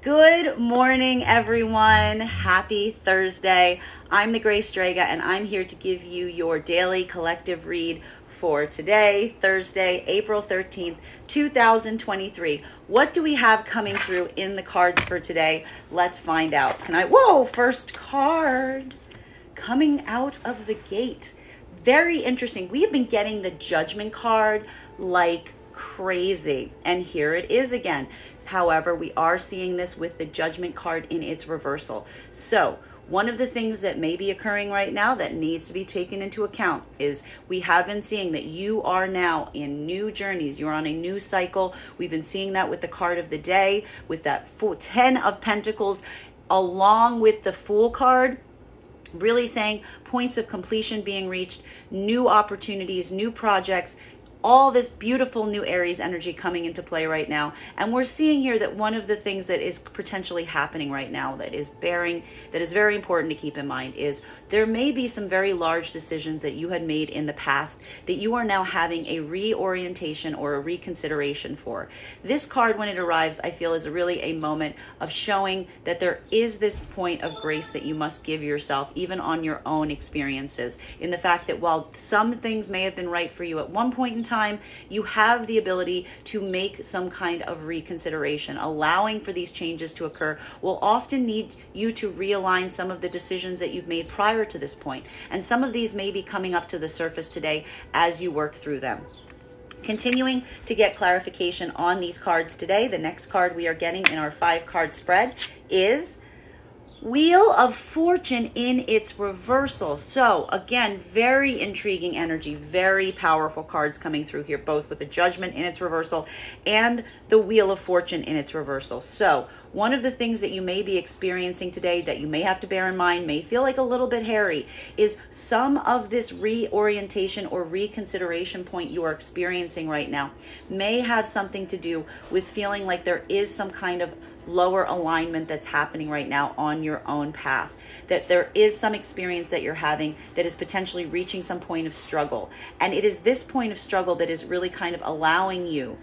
Good morning, everyone. Happy Thursday. I'm the Grace Strega, and I'm here to give you your daily collective read for today, Thursday, April 13th, 2023. What do we have coming through in the cards for today? Let's find out. First card coming out of the gate. Very interesting. We have been getting the Judgment card like crazy, and here it is again. However, we are seeing this with the Judgment card in its reversal. So one of the things that may be occurring right now that needs to be taken into account is we have been seeing that you are now in new journeys. You're on a new cycle. We've been seeing that with the card of the day, with that 10 of Pentacles, along with the Fool card, really saying points of completion being reached, new opportunities, new projects, all this beautiful new Aries energy coming into play right now. And we're seeing here that one of the things that is potentially happening right now that is very important to keep in mind is there may be some very large decisions that you had made in the past that you are now having a reorientation or a reconsideration for. This card, when it arrives, I feel is really a moment of showing that there is this point of grace that you must give yourself, even on your own experiences, in the fact that while some things may have been right for you at one point in time, you have the ability to make some kind of reconsideration. Allowing for these changes to occur will often need you to realign some of the decisions that you've made prior to this point. And some of these may be coming up to the surface today as you work through them. Continuing to get clarification on these cards today, the next card we are getting in our 5-card spread is Wheel of Fortune in its reversal. So again, very intriguing energy, very powerful cards coming through here, both with the Judgment in its reversal and the Wheel of Fortune in its reversal. So one of the things that you may be experiencing today that you may have to bear in mind, may feel like a little bit hairy, is some of this reorientation or reconsideration point you are experiencing right now may have something to do with feeling like there is some kind of lower alignment that's happening right now on your own path, that there is some experience that you're having that is potentially reaching some point of struggle. And it is this point of struggle that is really kind of allowing you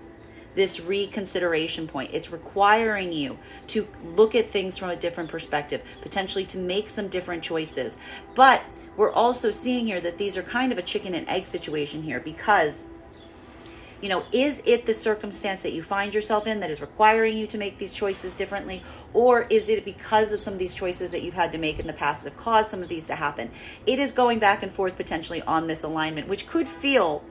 this reconsideration point. It's requiring you to look at things from a different perspective, potentially to make some different choices. But we're also seeing here that these are kind of a chicken and egg situation here, because is it the circumstance that you find yourself in that is requiring you to make these choices differently? Or is it because of some of these choices that you've had to make in the past that have caused some of these to happen? It is going back and forth potentially on this alignment, which could feel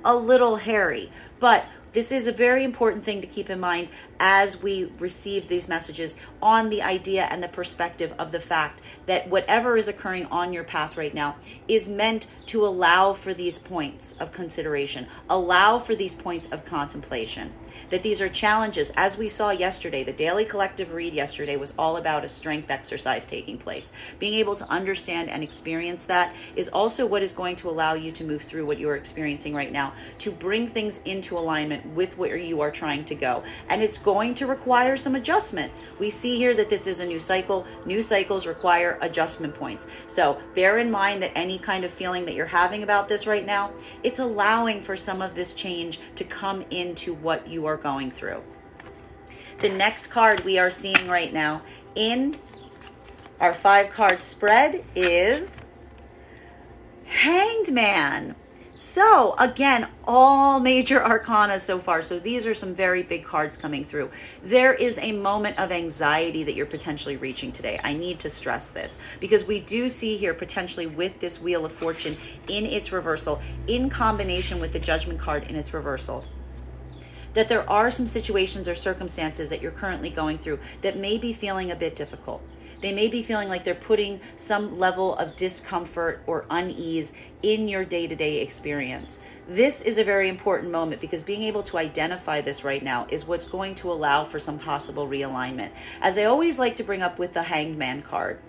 a little hairy. But this is a very important thing to keep in mind as we receive these messages on the idea and the perspective of the fact that whatever is occurring on your path right now is meant to allow for these points of consideration, allow for these points of contemplation, that these are challenges. As we saw yesterday, the daily collective read yesterday was all about a strength exercise taking place. Being able to understand and experience that is also what is going to allow you to move through what you are experiencing right now, to bring things into alignment with where you are trying to go. And it's going to require some adjustment. We see here that this is a new cycle. New cycles require adjustment points. So bear in mind that any kind of feeling that you're having about this right now, it's allowing for some of this change to come into what you are going through. The next card we are seeing right now in our 5-card spread is Hanged Man. So again, all major arcana so far. So these are some very big cards coming through. There is a moment of anxiety that you're potentially reaching today. I need to stress this because we do see here potentially with this Wheel of Fortune in its reversal, in combination with the Judgment card in its reversal, that there are some situations or circumstances that you're currently going through that may be feeling a bit difficult. They may be feeling like they're putting some level of discomfort or unease in your day-to-day experience. This is a very important moment because being able to identify this right now is what's going to allow for some possible realignment. As I always like to bring up with the Hanged Man card,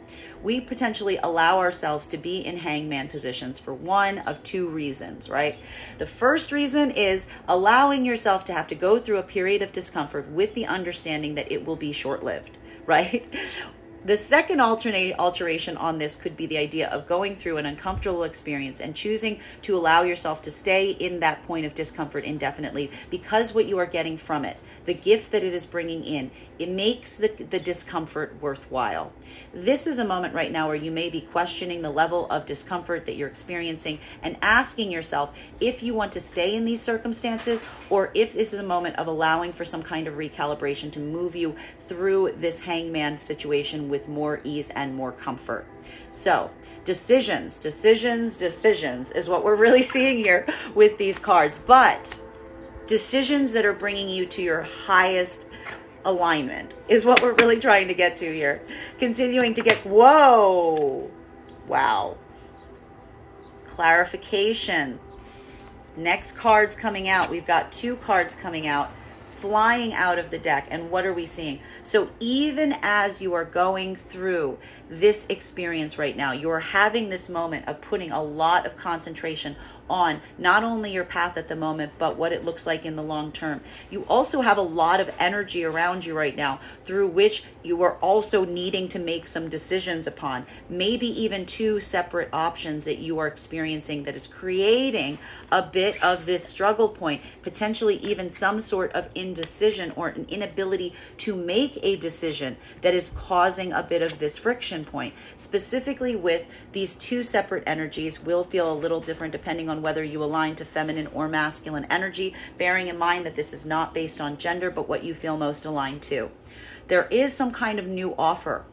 we potentially allow ourselves to be in hangman positions for one of two reasons, right? The first reason is allowing yourself to have to go through a period of discomfort with the understanding that it will be short-lived, right? The second alteration on this could be the idea of going through an uncomfortable experience and choosing to allow yourself to stay in that point of discomfort indefinitely, because what you are getting from it, the gift that it is bringing in, it makes the discomfort worthwhile. This is a moment right now where you may be questioning the level of discomfort that you're experiencing and asking yourself if you want to stay in these circumstances, or if this is a moment of allowing for some kind of recalibration to move you through this hangman situation with more ease and more comfort. So decisions is what we're really seeing here with these cards, but decisions that are bringing you to your highest alignment is what we're really trying to get to here. Continuing to get, whoa, wow, clarification. Next cards coming out. We've got 2 cards coming out, flying out of the deck. And what are we seeing? So even as you are going through this experience right now, you're having this moment of putting a lot of concentration on not only your path at the moment, but what it looks like in the long term. You also have a lot of energy around you right now through which you are also needing to make some decisions upon, maybe even 2 separate options that you are experiencing that is creating a bit of this struggle point, potentially even some sort of indecision or an inability to make a decision that is causing a bit of this friction point. Specifically with these 2 separate energies will feel a little different depending on whether you align to feminine or masculine energy, bearing in mind that this is not based on gender, but what you feel most aligned to. There is some kind of new offer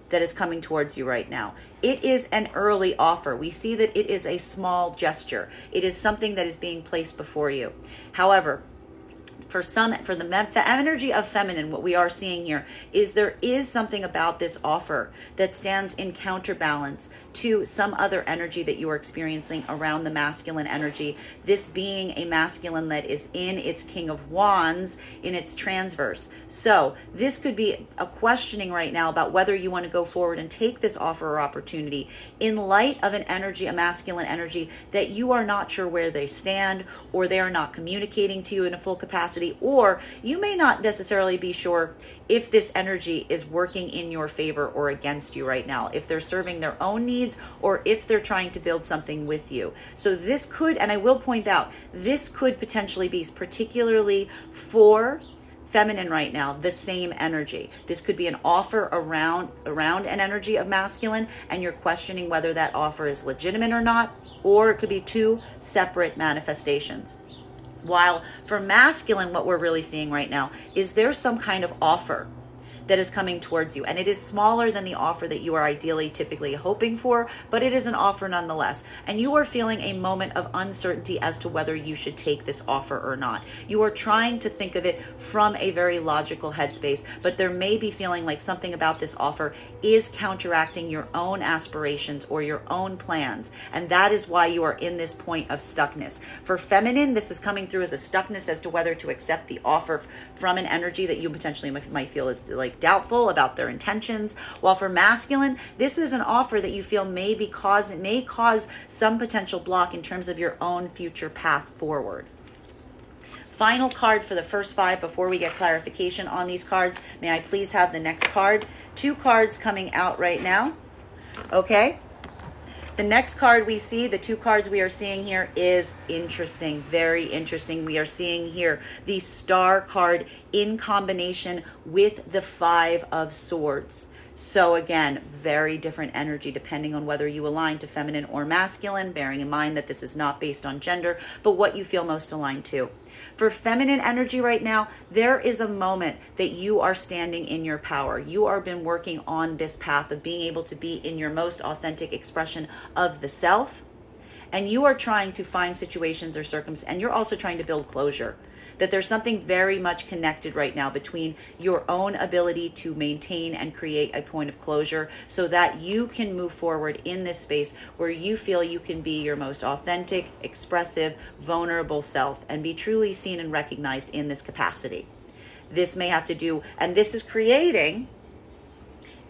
that is coming towards you right now. It is an early offer. We see that it is a small gesture. It is something that is being placed before you. However, for the energy of feminine, what we are seeing here is there is something about this offer that stands in counterbalance to some other energy that you are experiencing around the masculine energy. This being a masculine that is in its King of Wands, in its transverse. So this could be a questioning right now about whether you want to go forward and take this offer or opportunity in light of an energy, a masculine energy, that you are not sure where they stand, or they are not communicating to you in a full capacity, or you may not necessarily be sure if this energy is working in your favor or against you right now, if they're serving their own needs or if they're trying to build something with you. So this could, and I will point out, this could potentially be particularly for feminine right now, the same energy. This could be an offer around an energy of masculine, and you're questioning whether that offer is legitimate or not, or it could be 2 separate manifestations. While for masculine, what we're really seeing right now is there's some kind of offer that is coming towards you, and it is smaller than the offer that you are ideally typically hoping for, but it is an offer nonetheless, and you are feeling a moment of uncertainty as to whether you should take this offer or not. You are trying to think of it from a very logical headspace, but there may be feeling like something about this offer is counteracting your own aspirations or your own plans, and that is why you are in this point of stuckness. For feminine, this is coming through as a stuckness as to whether to accept the offer from an energy that you potentially might feel is like doubtful about their intentions. While for masculine, this is an offer that you feel may cause some potential block in terms of your own future path forward. Final card for the first 5 before we get clarification on these cards. May I please have the next card? 2 cards coming out right now. Okay. The next card we see, the 2 cards we are seeing here, is interesting, very interesting. We are seeing here the Star card in combination with the 5 of Swords. So again, very different energy depending on whether you align to feminine or masculine, bearing in mind that this is not based on gender, but what you feel most aligned to. For feminine energy right now, there is a moment that you are standing in your power. You are been working on this path of being able to be in your most authentic expression of the self. And you are trying to find situations or circumstances, and you're also trying to build closure. That there's something very much connected right now between your own ability to maintain and create a point of closure so that you can move forward in this space where you feel you can be your most authentic, expressive, vulnerable self and be truly seen and recognized in this capacity. This may have to do, and this is creating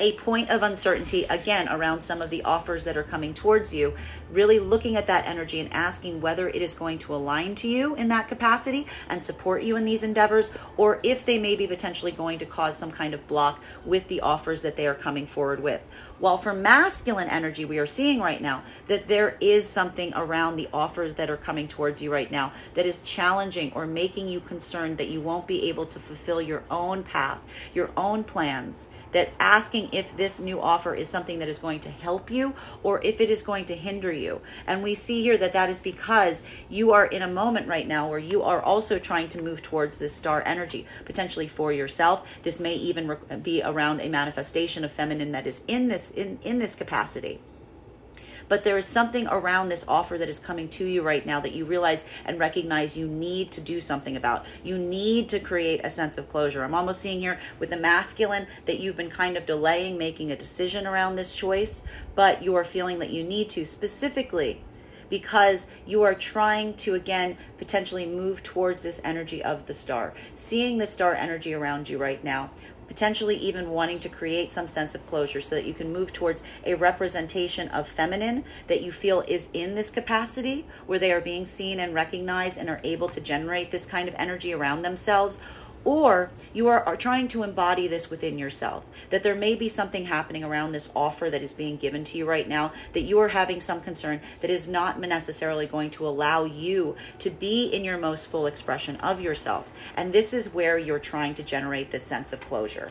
a point of uncertainty, again, around some of the offers that are coming towards you, really looking at that energy and asking whether it is going to align to you in that capacity and support you in these endeavors, or if they may be potentially going to cause some kind of block with the offers that they are coming forward with. While for masculine energy, we are seeing right now that there is something around the offers that are coming towards you right now that is challenging or making you concerned that you won't be able to fulfill your own path, your own plans, that asking if this new offer is something that is going to help you or if it is going to hinder you. And we see here that that is because you are in a moment right now where you are also trying to move towards this star energy, potentially for yourself. This may even be around a manifestation of feminine that is in this capacity. But there is something around this offer that is coming to you right now that you realize and recognize you need to do something about. You need to create a sense of closure. I'm almost seeing here with the masculine that you've been kind of delaying making a decision around this choice, but you are feeling that you need to, specifically because you are trying to, again, potentially move towards this energy of the star. Seeing the star energy around you right now, potentially even wanting to create some sense of closure so that you can move towards a representation of feminine that you feel is in this capacity where they are being seen and recognized and are able to generate this kind of energy around themselves. Or you are trying to embody this within yourself, that there may be something happening around this offer that is being given to you right now, that you are having some concern that is not necessarily going to allow you to be in your most full expression of yourself. And this is where you're trying to generate this sense of closure.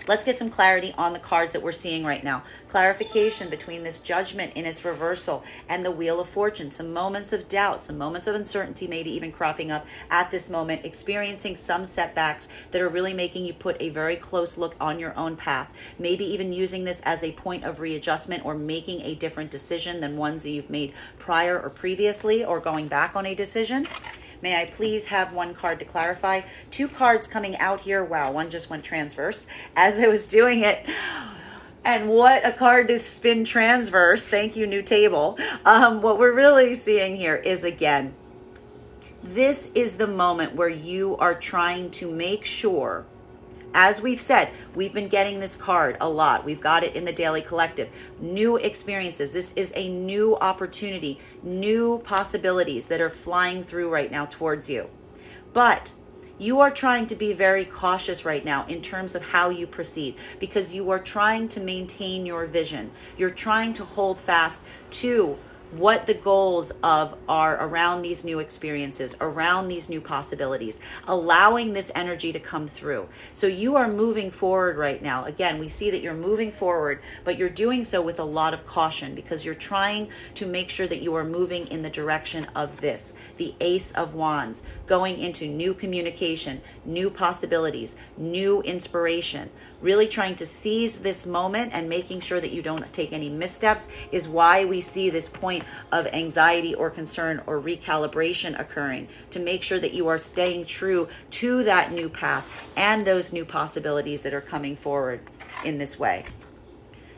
Let's get some clarity on the cards that we're seeing right now. Clarification between this Judgment in its reversal and the Wheel of Fortune. Some moments of doubt, some moments of uncertainty, maybe even cropping up at this moment, experiencing some setbacks that are really making you put a very close look on your own path. Maybe even using this as a point of readjustment or making a different decision than ones that you've made prior or previously, or going back on a decision. May I please have one card to clarify? Two cards coming out here. Wow, one just went transverse as I was doing it. And what a card to spin transverse. Thank you, new table. What we're really seeing here is, again, this is the moment where you are trying to make sure, as we've said, we've been getting this card a lot. We've got it in the Daily Collective. New experiences. This is a new opportunity, new possibilities that are flying through right now towards you. But you are trying to be very cautious right now in terms of how you proceed, because you are trying to maintain your vision. You're trying to hold fast to what the goals are around these new experiences, around these new possibilities, allowing this energy to come through. So you are moving forward right now. Again, we see that you're moving forward, but you're doing so with a lot of caution because you're trying to make sure that you are moving in the direction of this, the Ace of Wands, going into new communication, new possibilities, new inspiration. Really trying to seize this moment and making sure that you don't take any missteps is why we see this point of anxiety or concern or recalibration occurring, to make sure that you are staying true to that new path and those new possibilities that are coming forward in this way.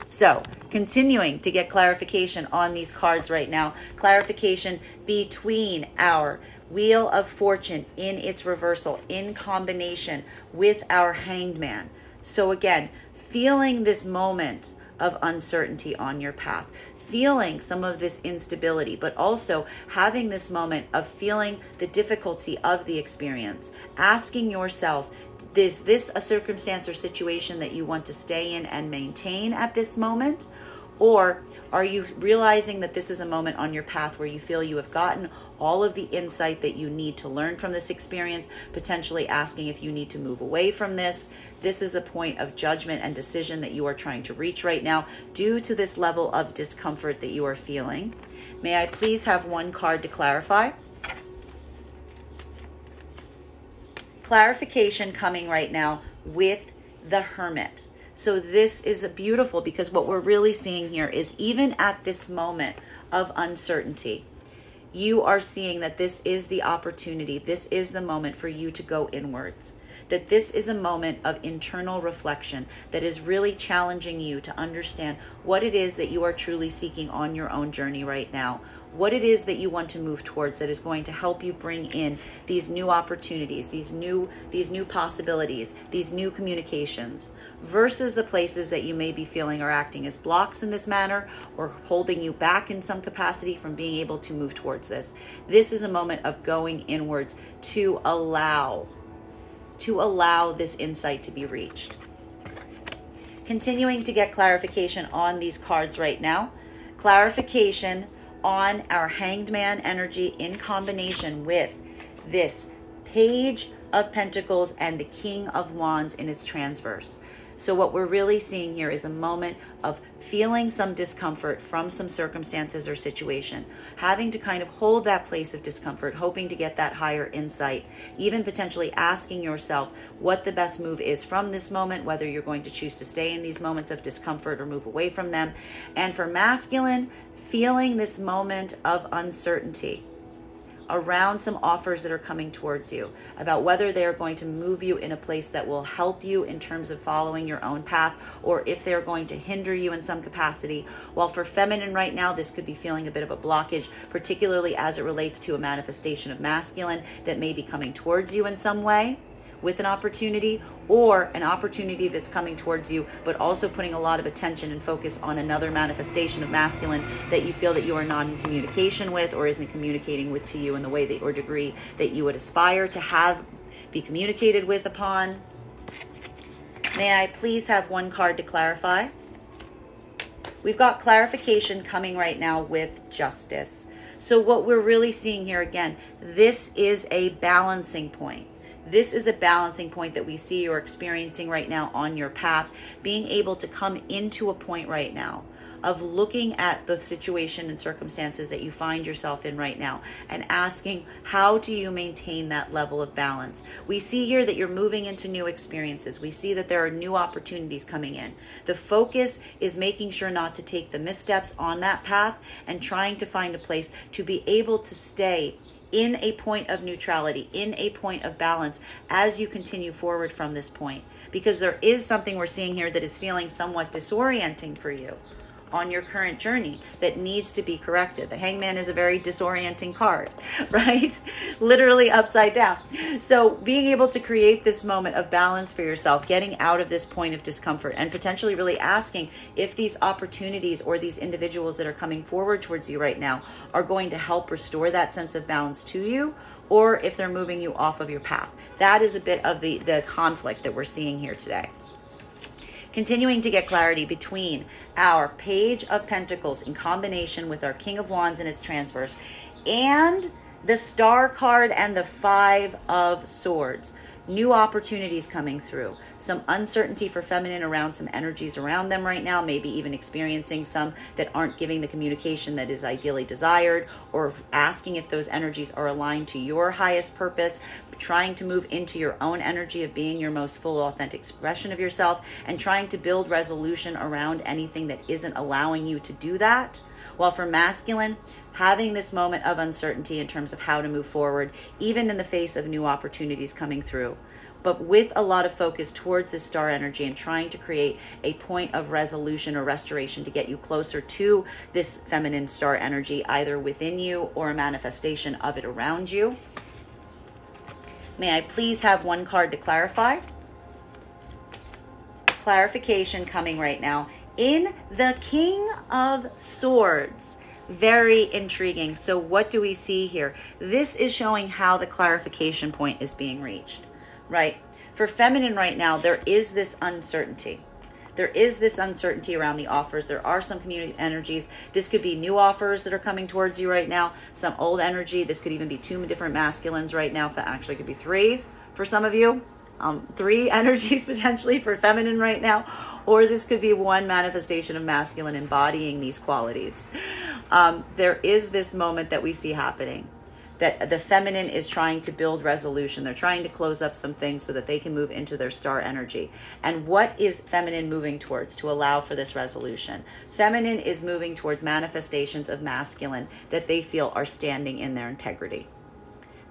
So, continuing to get clarification on these cards right now, clarification between our Wheel of Fortune in its reversal in combination with our Hanged Man. So again, feeling this moment of uncertainty on your path, feeling some of this instability, but also having this moment of feeling the difficulty of the experience, asking yourself, is this a circumstance or situation that you want to stay in and maintain at this moment? Or are you realizing that this is a moment on your path where you feel you have gotten all of the insight that you need to learn from this experience, potentially asking if you need to move away from this? This is a point of judgment and decision that you are trying to reach right now due to this level of discomfort that you are feeling. May I please have one card to clarify? Clarification coming right now with the Hermit. So this is beautiful because what we're really seeing here is even at this moment of uncertainty, you are seeing that this is the opportunity. This is the moment for you to go inwards. that this is a moment of internal reflection that is really challenging you to understand what it is that you are truly seeking on your own journey right now, what it is that you want to move towards that is going to help you bring in these new opportunities, these new possibilities, these new communications, versus the places that you may be feeling are acting as blocks in this manner or holding you back in some capacity from being able to move towards this. This is a moment of going inwards to allow this insight to be reached. Continuing to get clarification on these cards right now. Clarification on our Hanged Man energy in combination with this Page of Pentacles and the King of Wands in its transverse. So what we're really seeing here is a moment of feeling some discomfort from some circumstances or situation, having to kind of hold that place of discomfort, hoping to get that higher insight, even potentially asking yourself what the best move is from this moment, whether you're going to choose to stay in these moments of discomfort or move away from them. And for masculine, feeling this moment of uncertainty around some offers that are coming towards you, about whether they're going to move you in a place that will help you in terms of following your own path, or if they're going to hinder you in some capacity. While for feminine right now, this could be feeling a bit of a blockage, particularly as it relates to a manifestation of masculine that may be coming towards you in some way with an opportunity, or an opportunity that's coming towards you, but also putting a lot of attention and focus on another manifestation of masculine that you feel that you are not in communication with, or isn't communicating with to you in the way that or degree that you would aspire to have be communicated with upon. May I please have one card to clarify? We've got clarification coming right now with Justice. So what we're really seeing here, again, this is a balancing point. This is a balancing point that we see you're experiencing right now on your path, being able to come into a point right now of looking at the situation and circumstances that you find yourself in right now and asking, how do you maintain that level of balance? We see here that you're moving into new experiences. We see that there are new opportunities coming in. The focus is making sure not to take the missteps on that path and trying to find a place to be able to stay in a point of neutrality, in a point of balance as you continue forward from this point. Because there is something we're seeing here that is feeling somewhat disorienting for you on your current journey that needs to be corrected. The Hangman is a very disorienting card, right? Literally upside down. So being able to create this moment of balance for yourself, getting out of this point of discomfort, and potentially really asking if these opportunities or these individuals that are coming forward towards you right now are going to help restore that sense of balance to you, or if they're moving you off of your path. That is a bit of the conflict that we're seeing here today. Continuing to get clarity between our Page of Pentacles in combination with our King of Wands in its transverse and the Star card and the Five of Swords. New opportunities coming through. Some uncertainty for feminine around some energies around them right now, maybe even experiencing some that aren't giving the communication that is ideally desired, or asking if those energies are aligned to your highest purpose, trying to move into your own energy of being your most full authentic expression of yourself, and trying to build resolution around anything that isn't allowing you to do that. While for masculine, having this moment of uncertainty in terms of how to move forward, even in the face of new opportunities coming through, but with a lot of focus towards this star energy and trying to create a point of resolution or restoration to get you closer to this feminine star energy, either within you or a manifestation of it around you. May I please have one card to clarify? Clarification coming right now in the King of Swords. Very intriguing. So what do we see here? This is showing how the clarification point is being reached, right? For feminine right now, there is this uncertainty. There is this uncertainty around the offers. There are some community energies. This could be new offers that are coming towards you right now. Some old energy. This could even be two different masculines right now. That actually could be three for some of you. Three energies potentially for feminine right now. Or this could be one manifestation of masculine embodying these qualities. There is this moment that we see happening, that the feminine is trying to build resolution. They're trying to close up some things so that they can move into their star energy. And what is feminine moving towards to allow for this resolution? Feminine is moving towards manifestations of masculine that they feel are standing in their integrity.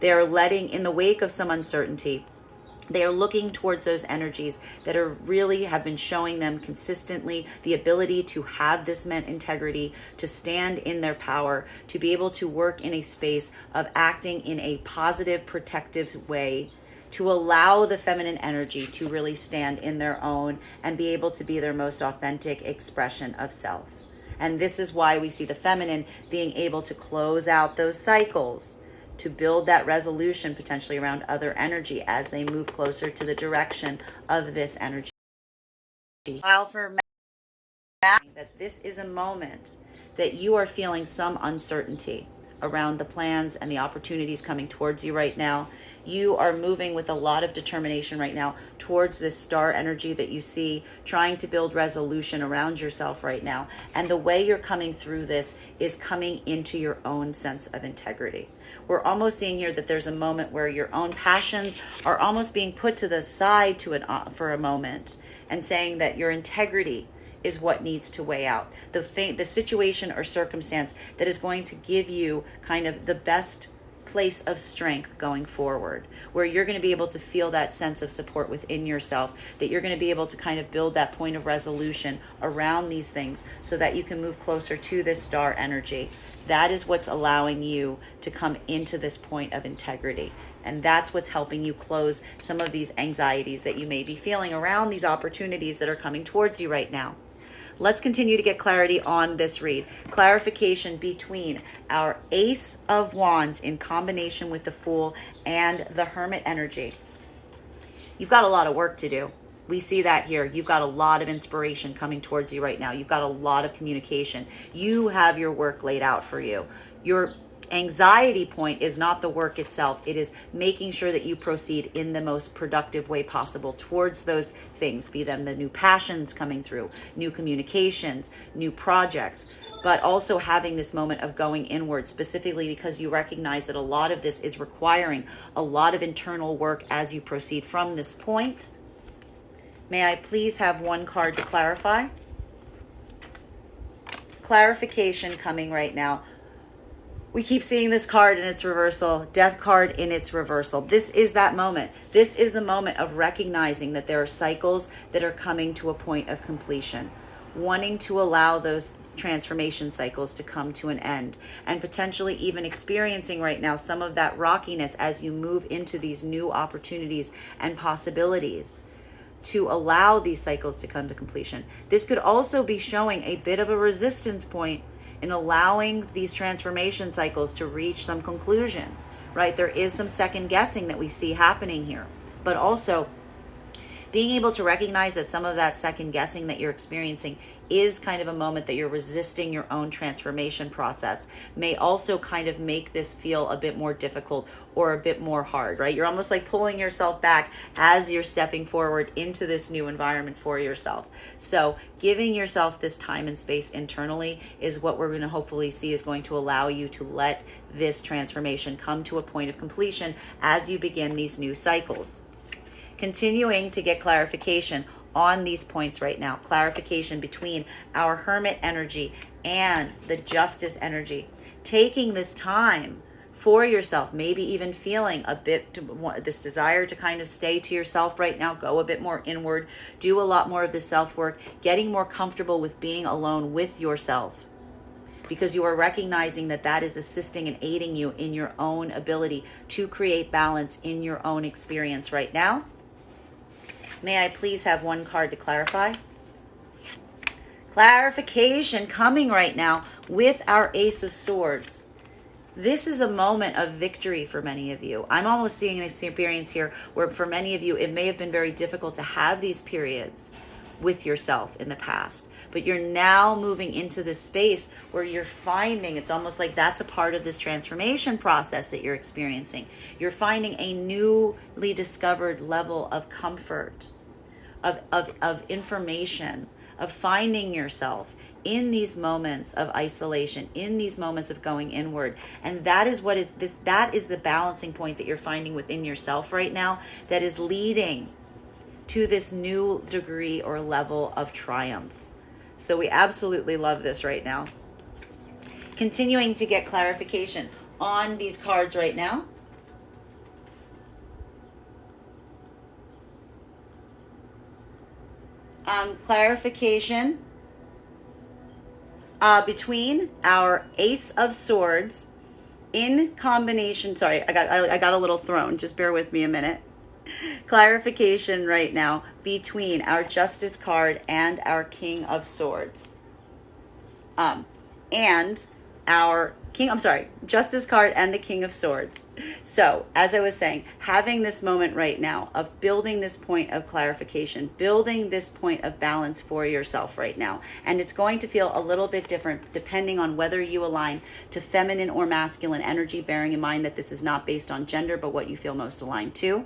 They are letting, in the wake of some uncertainty, They are looking towards those energies that are really have been showing them consistently the ability to have this integrity, to stand in their power, to be able to work in a space of acting in a positive, protective way, to allow the feminine energy to really stand in their own and be able to be their most authentic expression of self. And this is why we see the feminine being able to close out those cycles, to build that resolution potentially around other energy as they move closer to the direction of this energy. While for that this is a moment that you are feeling some uncertainty around the plans and the opportunities coming towards you right now. You are moving with a lot of determination right now towards this star energy that you see, trying to build resolution around yourself right now. And the way you're coming through this is coming into your own sense of integrity. We're almost seeing here that there's a moment where your own passions are almost being put to the side for a moment, and saying that your integrity is what needs to weigh out the situation or circumstance that is going to give you kind of the best place of strength going forward, where you're going to be able to feel that sense of support within yourself, that you're going to be able to kind of build that point of resolution around these things so that you can move closer to this star energy. That is what's allowing you to come into this point of integrity. And that's what's helping you close some of these anxieties that you may be feeling around these opportunities that are coming towards you right now. Let's continue to get clarity on this read. Clarification between our Ace of Wands in combination with the Fool and the Hermit energy. You've got a lot of work to do. We see that here. You've got a lot of inspiration coming towards you right now. You've got a lot of communication. You have your work laid out for you. Your anxiety point is not the work itself. It is making sure that you proceed in the most productive way possible towards those things, be them the new passions coming through, new communications, new projects, but also having this moment of going inward, specifically because you recognize that a lot of this is requiring a lot of internal work as you proceed from this point. May I please have one card to clarify? Clarification coming right now. We keep seeing this card in its reversal, Death card in its reversal. This is that moment. This is the moment of recognizing that there are cycles that are coming to a point of completion, wanting to allow those transformation cycles to come to an end, and potentially even experiencing right now some of that rockiness as you move into these new opportunities and possibilities to allow these cycles to come to completion. This could also be showing a bit of a resistance point in allowing these transformation cycles to reach some conclusions, right? There is some second guessing that we see happening here, but also being able to recognize that some of that second guessing that you're experiencing is kind of a moment that you're resisting your own transformation process may also kind of make this feel a bit more difficult or a bit more hard, right? You're almost like pulling yourself back as you're stepping forward into this new environment for yourself. So giving yourself this time and space internally is what we're going to hopefully see is going to allow you to let this transformation come to a point of completion as you begin these new cycles. Continuing to get clarification on these points right now, clarification between our Hermit energy and the Justice energy. Taking this time for yourself, maybe even feeling a bit this desire to kind of stay to yourself right now, go a bit more inward, do a lot more of the self-work, getting more comfortable with being alone with yourself, because you are recognizing that that is assisting and aiding you in your own ability to create balance in your own experience right now. May I please have one card to clarify? Clarification coming right now with our Ace of Swords. This is a moment of victory for many of you. I'm almost seeing an experience here where for many of you, it may have been very difficult to have these periods with yourself in the past. But you're now moving into this space where you're finding, it's almost like that's a part of this transformation process that you're experiencing. You're finding a newly discovered level of comfort, of information, of finding yourself in these moments of isolation, in these moments of going inward. And that is what is this, that is the balancing point that you're finding within yourself right now that is leading to this new degree or level of triumph. So we absolutely love this right now. Continuing to get clarification on these cards right now. Clarification between our Ace of Swords in combination. Sorry, I got a little thrown. Just bear with me a minute. Clarification right now between our Justice card and our King of Swords. And our Justice card and the King of Swords. So, as I was saying, having this moment right now of building this point of clarification, building this point of balance for yourself right now. And it's going to feel a little bit different depending on whether you align to feminine or masculine energy, bearing in mind that this is not based on gender, but what you feel most aligned to.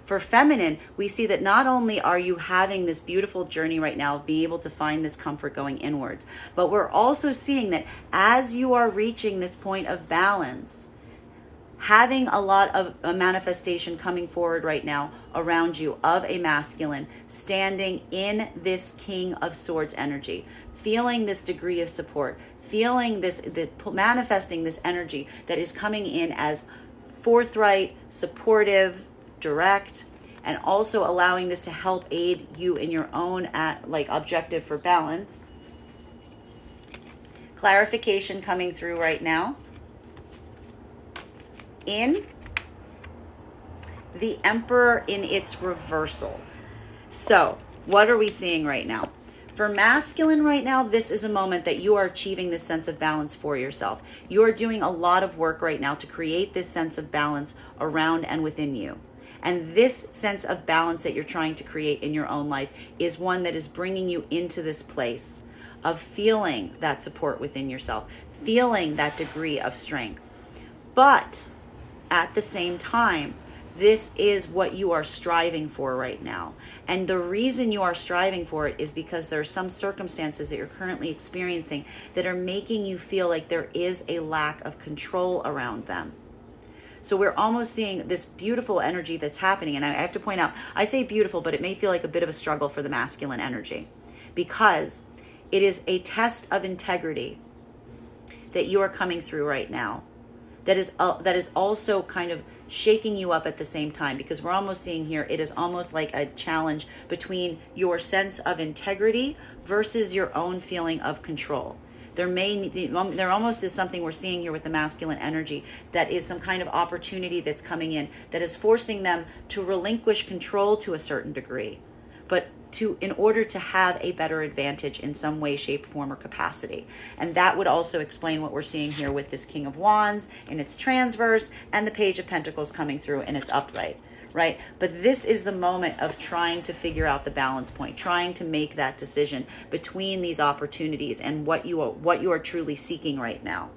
For feminine, we see that not only are you having this beautiful journey right now of being able to find this comfort going inwards, but we're also seeing that as you are reaching this point of balance, having a lot of a manifestation coming forward right now around you of a masculine standing in this King of Swords energy, feeling this degree of support, feeling this, manifesting this energy that is coming in as forthright, supportive, direct, and also allowing this to help aid you in your own objective for balance. Clarification coming through right now in the Emperor in its reversal. So what are we seeing right now? For masculine right now, this is a moment that you are achieving this sense of balance for yourself. You are doing a lot of work right now to create this sense of balance around and within you. And this sense of balance that you're trying to create in your own life is one that is bringing you into this place of feeling that support within yourself, feeling that degree of strength. But at the same time, this is what you are striving for right now. And the reason you are striving for it is because there are some circumstances that you're currently experiencing that are making you feel like there is a lack of control around them. So we're almost seeing this beautiful energy that's happening. And I have to point out, I say beautiful, but it may feel like a bit of a struggle for the masculine energy because it is a test of integrity that you are coming through right now. That is also kind of shaking you up at the same time, because we're almost seeing here, it is almost like a challenge between your sense of integrity versus your own feeling of control. There almost is something we're seeing here with the masculine energy that is some kind of opportunity that's coming in that is forcing them to relinquish control to a certain degree, but in order to have a better advantage in some way, shape, form, or capacity. And that would also explain what we're seeing here with this King of Wands in its transverse and the Page of Pentacles coming through in its upright, right? But this is the moment of trying to figure out the balance point, trying to make that decision between these opportunities and what you are truly seeking right now.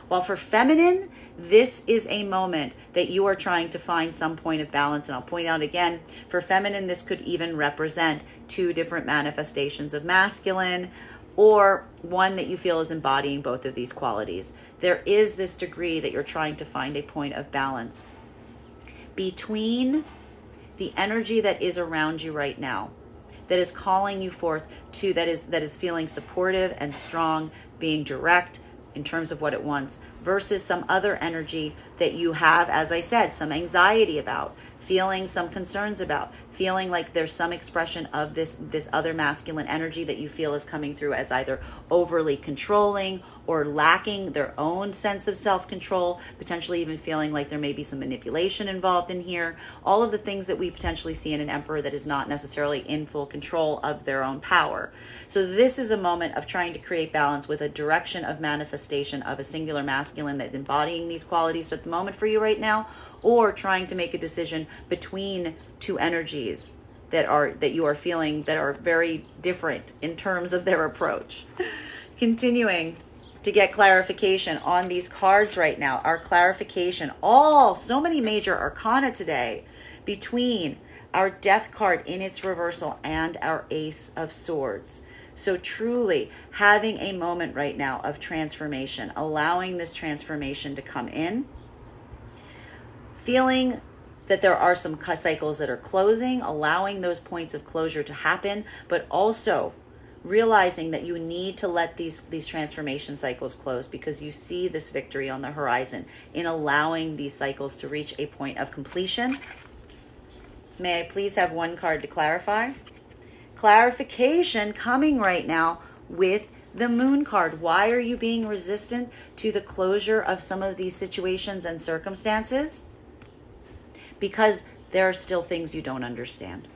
While for feminine, this is a moment that you are trying to find some point of balance. And I'll point out again, for feminine, this could even represent two different manifestations of masculine, or one that you feel is embodying both of these qualities. There is this degree that you're trying to find a point of balance between the energy that is around you right now, that is calling you forth to, that is feeling supportive and strong, being direct in terms of what it wants, versus some other energy that you have, as I said, some anxiety about, feeling some concerns about, feeling like there's some expression of this other masculine energy that you feel is coming through as either overly controlling or lacking their own sense of self-control, potentially even feeling like there may be some manipulation involved in here. All of the things that we potentially see in an emperor that is not necessarily in full control of their own power. So this is a moment of trying to create balance with a direction of manifestation of a singular masculine that's embodying these qualities at the moment for you right now, or trying to make a decision between two energies that you are feeling that are very different in terms of their approach. Continuing to get clarification on these cards right now, our clarification, so many major arcana today, between our Death card in its reversal and our Ace of Swords. So truly having a moment right now of transformation, allowing this transformation to come in, feeling that there are some cycles that are closing, allowing those points of closure to happen, but also realizing that you need to let these transformation cycles close, because you see this victory on the horizon in allowing these cycles to reach a point of completion. May I please have one card to clarify? clarification coming right now with the Moon card. Why are you being resistant to the closure of some of these situations and circumstances? Because there are still things you don't understand.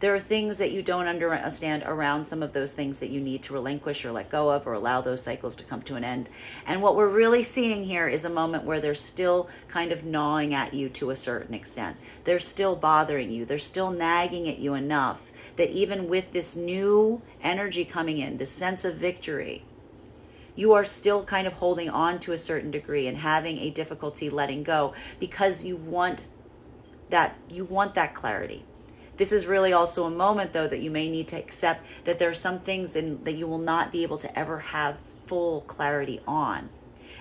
There are things that you don't understand around some of those things that you need to relinquish or let go of, or allow those cycles to come to an end. And what we're really seeing here is a moment where they're still kind of gnawing at you to a certain extent. They're still bothering you. They're still nagging at you enough that even with this new energy coming in, this sense of victory, you are still kind of holding on to a certain degree and having a difficulty letting go, because you want that clarity. This is really also a moment, though, that you may need to accept that there are some things that you will not be able to ever have full clarity on.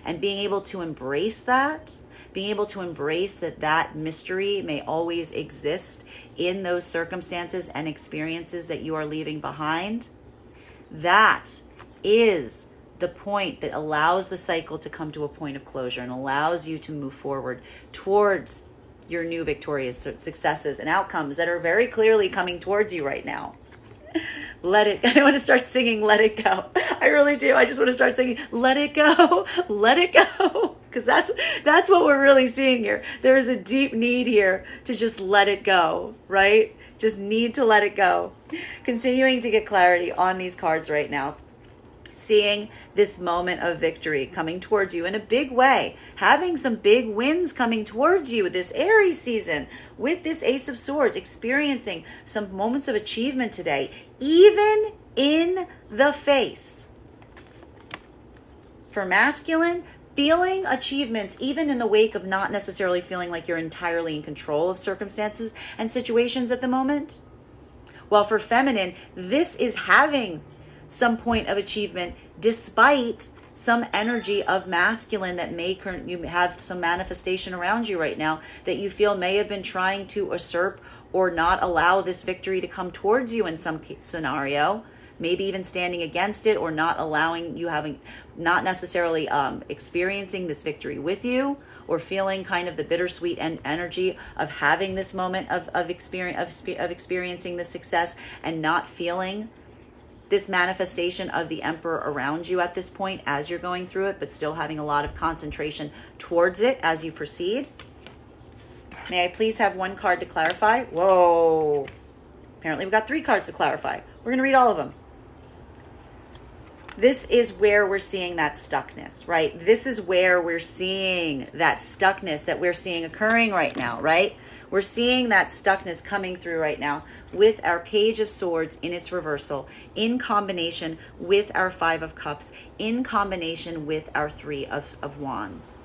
And being able to embrace that, being able to embrace that mystery may always exist in those circumstances and experiences that you are leaving behind, that is the point that allows the cycle to come to a point of closure and allows you to move forward towards your new victorious successes and outcomes that are very clearly coming towards you right now. I want to start singing Let It Go. I really do. I just want to start singing Let It Go, Let It Go. Because that's what we're really seeing here. There is a deep need here to just let it go, right? Just need to let it go. Continuing to get clarity on these cards right now. Seeing this moment of victory coming towards you in a big way, having some big wins coming towards you this Aries season with this Ace of Swords, experiencing some moments of achievement today, even in the face. For masculine, feeling achievements even in the wake of not necessarily feeling like you're entirely in control of circumstances and situations at the moment. While for feminine, this is having some point of achievement despite some energy of masculine that you have some manifestation around you right now that you feel may have been trying to usurp or not allow this victory to come towards you in some scenario, maybe even standing against it or not allowing you, not necessarily experiencing this victory with you, or feeling kind of the bittersweet energy of having this moment of experiencing the success and not feeling this manifestation of the Emperor around you at this point as you're going through it, but still having a lot of concentration towards it as you proceed. May I please have one card to clarify? Whoa. Apparently we've got 3 cards to clarify. We're going to read all of them. This is where we're seeing that stuckness, right? This is where we're seeing that stuckness that we're seeing occurring right now, right? We're seeing that stuckness coming through right now with our Page of Swords in its reversal, in combination with our 5 of Cups, in combination with our 3 of Wands.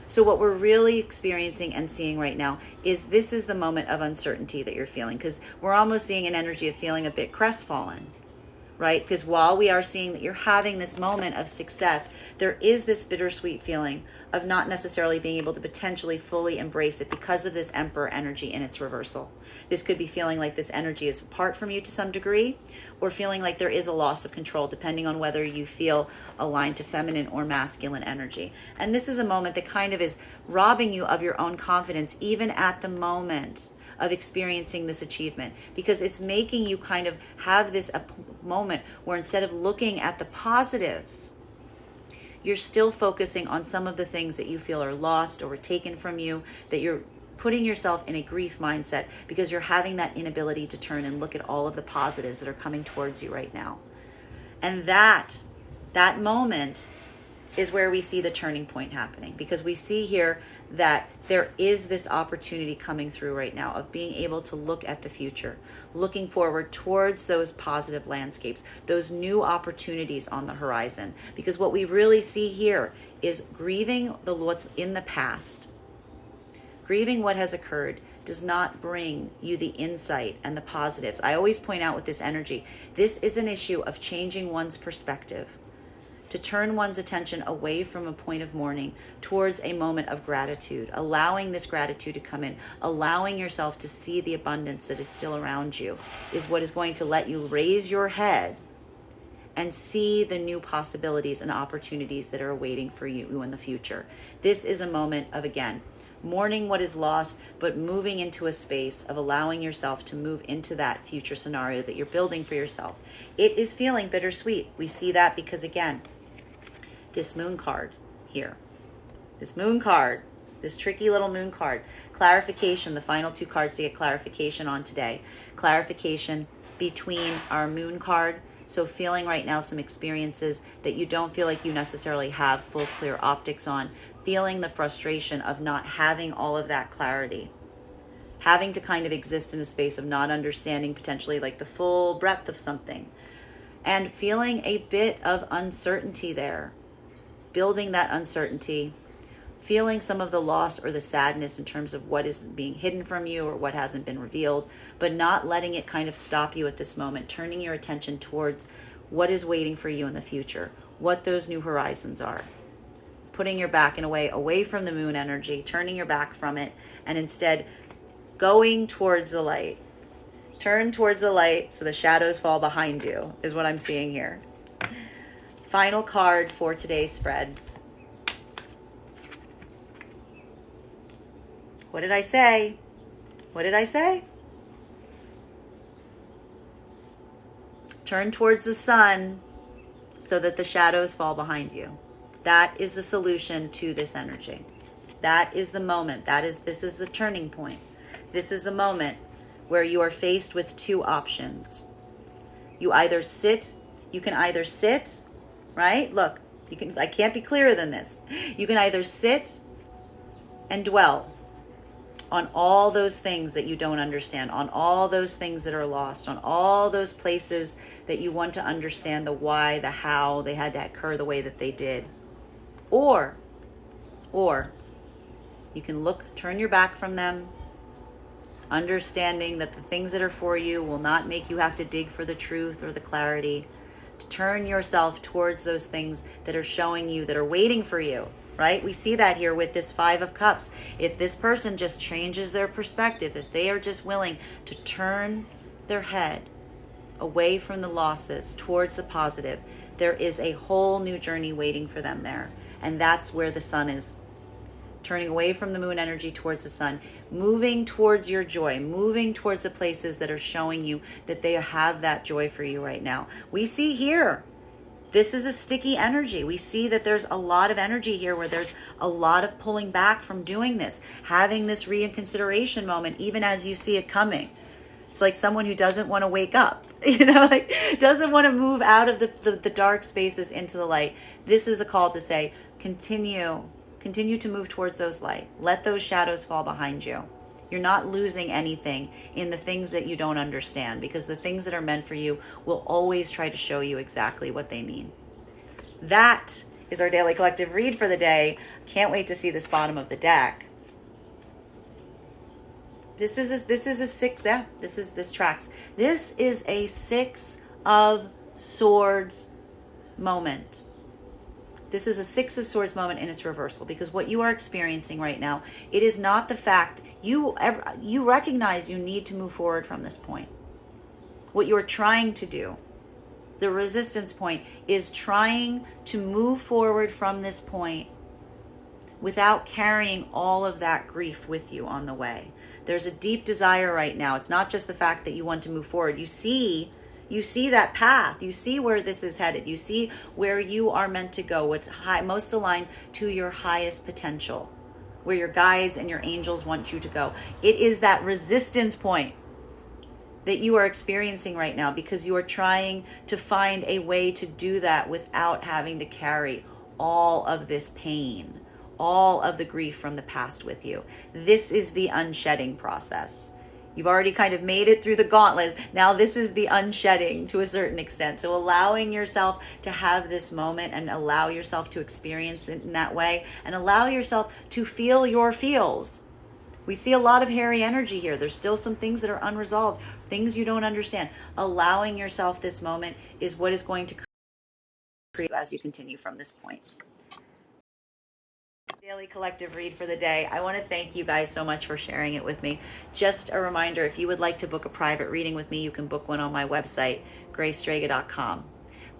So what we're really experiencing and seeing right now is this is the moment of uncertainty that you're feeling, because we're almost seeing an energy of feeling a bit crestfallen, right? Because while we are seeing that you're having this moment of success, there is this bittersweet feeling of not necessarily being able to potentially fully embrace it because of this Emperor energy in its reversal. This could be feeling like this energy is apart from you to some degree, or feeling like there is a loss of control, depending on whether you feel aligned to feminine or masculine energy. And this is a moment that kind of is robbing you of your own confidence, even at the moment of experiencing this achievement, because it's making you kind of have this moment where instead of looking at the positives, you're still focusing on some of the things that you feel are lost or were taken from you, that you're putting yourself in a grief mindset because you're having that inability to turn and look at all of the positives that are coming towards you right now. And that moment is where we see the turning point happening, because we see here that there is this opportunity coming through right now of being able to look at the future, looking forward towards those positive landscapes, those new opportunities on the horizon. Because what we really see here is grieving what's in the past. Grieving what has occurred does not bring you the insight and the positives. I always point out with this energy, this is an issue of changing one's perspective, to turn one's attention away from a point of mourning towards a moment of gratitude, allowing this gratitude to come in, allowing yourself to see the abundance that is still around you is what is going to let you raise your head and see the new possibilities and opportunities that are awaiting for you in the future. This is a moment of, again, mourning what is lost, but moving into a space of allowing yourself to move into that future scenario that you're building for yourself. It is feeling bittersweet. We see that because, again, this moon card here, this moon card, this tricky little moon card, clarification, the final two cards to get clarification on today. Clarification between our moon card. So feeling right now some experiences that you don't feel like you necessarily have full clear optics on. Feeling the frustration of not having all of that clarity. Having to kind of exist in a space of not understanding potentially like the full breadth of something. And feeling a bit of uncertainty there. Building that uncertainty. Feeling some of the loss or the sadness in terms of what is being hidden from you or what hasn't been revealed, but not letting it kind of stop you at this moment, turning your attention towards what is waiting for you in the future, what those new horizons are. Putting your back in a way away from the moon energy, turning your back from it, and instead going towards the light. Turn towards the light so the shadows fall behind you, is what I'm seeing here. Final card for today's spread. What did I say? What did I say? Turn towards the sun so that the shadows fall behind you. That is the solution to this energy. That is the moment. This is the turning point. This is the moment where you are faced with two options. You can either sit, right? Look, I can't be clearer than this. You can either sit and dwell on all those things that you don't understand, on all those things that are lost, on all those places that you want to understand the why, the how they had to occur the way that they did. Or you can turn your back from them, understanding that the things that are for you will not make you have to dig for the truth or the clarity, to turn yourself towards those things that are showing you, that are waiting for you. Right? We see that here with this Five of Cups. If this person just changes their perspective, if they are just willing to turn their head away from the losses towards the positive, there is a whole new journey waiting for them there. And that's where the sun is. Turning away from the moon energy towards the sun, moving towards your joy, moving towards the places that are showing you that they have that joy for you right now. We see here, this is a sticky energy. We see that there's a lot of energy here where there's a lot of pulling back from doing this, having this reconsideration moment, even as you see it coming. It's like someone who doesn't want to wake up, like doesn't want to move out of the dark spaces into the light. This is a call to say, continue to move towards those light. Let those shadows fall behind you. You're not losing anything in the things that you don't understand, because the things that are meant for you will always try to show you exactly what they mean. That is our daily collective read for the day. Can't wait to see this bottom of the deck. This tracks. This is a Six of Swords moment. This is a Six of Swords moment in its reversal, because what you are experiencing right now, it is not the fact you recognize you need to move forward from this point. What you are trying to do, the resistance point, is trying to move forward from this point without carrying all of that grief with you on the way. There's a deep desire right now. It's not just the fact that you want to move forward. You see that path. You see where this is headed. You see where you are meant to go, what's most aligned to your highest potential, where your guides and your angels want you to go. It is that resistance point that you are experiencing right now, because you are trying to find a way to do that without having to carry all of this pain, all of the grief from the past with you. This is the unshedding process. You've already kind of made it through the gauntlet. Now this is the unshedding to a certain extent. So allowing yourself to have this moment and allow yourself to experience it in that way, and allow yourself to feel your feels. We see a lot of hairy energy here. There's still some things that are unresolved, things you don't understand. Allowing yourself this moment is what is going to create as you continue from this point. Daily collective read for the day. I want to thank you guys so much for sharing it with me. Just a reminder, if you would like to book a private reading with me, you can book one on my website, graystrega.com.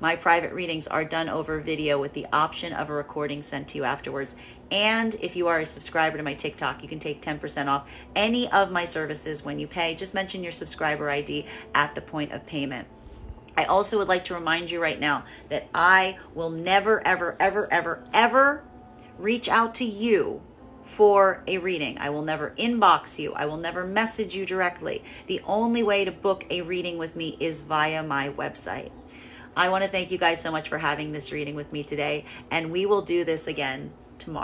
My private readings are done over video with the option of a recording sent to you afterwards. And if you are a subscriber to my TikTok, you can take 10% off any of my services when you pay. Just mention your subscriber ID at the point of payment. I also would like to remind you right now that I will never, ever, ever, ever, ever reach out to you for a reading. I will never inbox you. I will never message you directly. The only way to book a reading with me is via my website. I want to thank you guys so much for having this reading with me today, and we will do this again tomorrow.